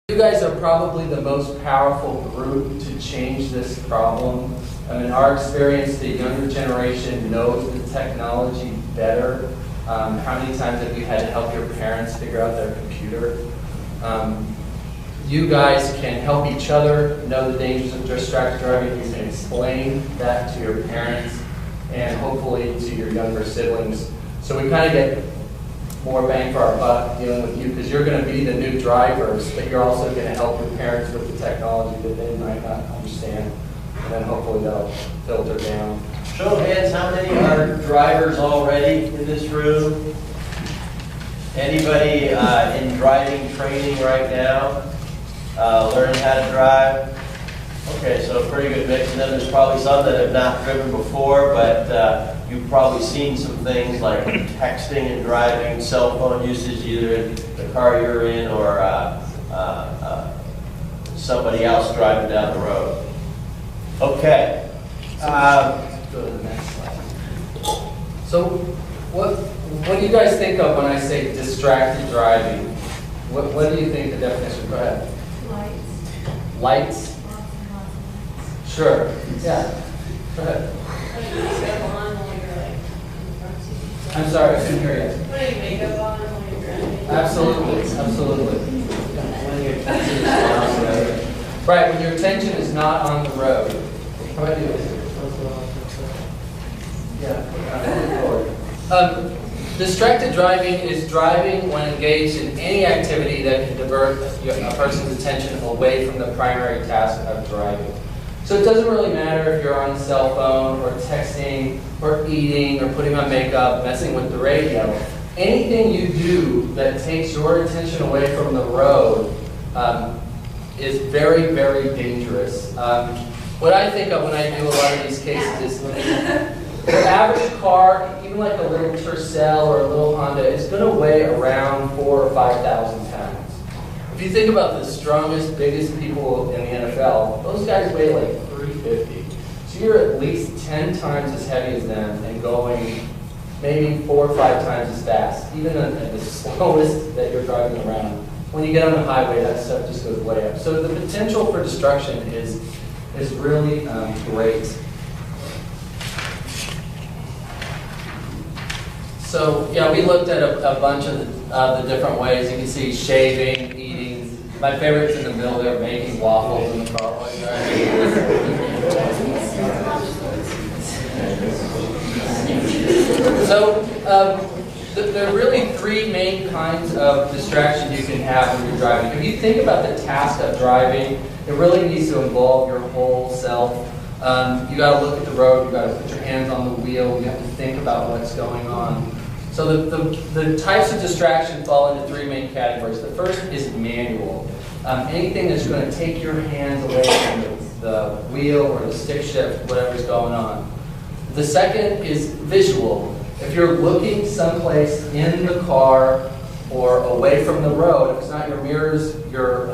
You guys are probably the most powerful group to change this problem. In our experience, the younger generation knows the technology better. How many times have you had to help your parents figure out their computer? You guys can help each other know the dangers of distracted driving. You can explain that to your parents and hopefully to your younger siblings. So we kind of get more bang for our buck dealing with you because you're going to be the new drivers, but you're also going to help your parents with the technology that they might not understand. And then hopefully that'll filter down. Show of hands, how many are drivers already in this room? Anybody in driving training right now? Learning how to drive? Okay, so a pretty good mix. And then there's probably some that have not driven before, but you've probably seen some things like texting and driving, cell phone usage, either in the car you're in or somebody else driving down the road. Okay. Go to the next slide. So what do you guys think of when I say distracted driving? What do you think the definition? Go ahead. Lights. Lights? Sure. Yeah. Go ahead. I'm sorry, I couldn't hear you. Putting makeup on when you're driving. Absolutely, absolutely. Right, when your attention is not on the road. How about you? Yeah. Distracted driving is driving when engaged in any activity that can divert a person's attention away from the primary task of driving. So it doesn't really matter if you're on a cell phone or texting or eating or putting on makeup, messing with the radio. Anything you do that takes your attention away from the road is very, very dangerous. What I think of when I do a lot of these cases is the average car, even like a little Tercel or a little Honda, is going to weigh around 4,000 or 5,000 pounds. If you think about the strongest, biggest people in the NFL, those guys weigh like 350. So you're at least 10 times as heavy as them and going maybe 4 or 5 times as fast, even at the slowest that you're driving around. When you get on the highway, that stuff just goes way up. So the potential for destruction is really great. So yeah, we looked at a bunch of the different ways. You can see shaving, eating. My favorite's in the middle there, making waffles in the car. So there are really 3 main kinds of distraction you can have when you're driving. If you think about the task of driving, it really needs to involve your whole self. You got to look at the road. You got to put your hands on the wheel. You have to think about what's going on. So the types of distraction fall into 3 main categories. The first is manual. Anything that's going to take your hands away from the wheel or the stick shift, whatever's going on. The second is visual. If you're looking someplace in the car or away from the road, if it's not your mirrors, your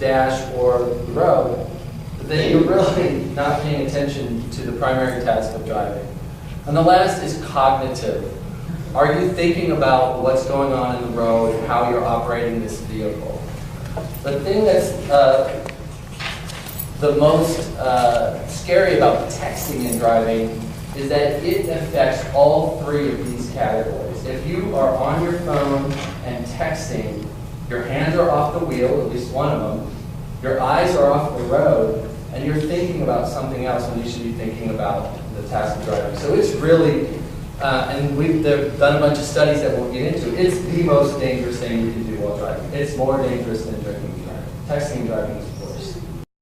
dash, or the road, then you're really not paying attention to the primary task of driving. And the last is cognitive. Are you thinking about what's going on in the road and how you're operating this vehicle? The thing that's the most scary about texting and driving is that it affects all 3 of these categories. If you are on your phone and texting, your hands are off the wheel, at least one of them, your eyes are off the road, and you're thinking about something else when you should be thinking about the task of driving. So it's really, and we've done a bunch of studies that we'll get into, it's the most dangerous thing you can do while driving. It's more dangerous than drinking and driving. Texting and driving is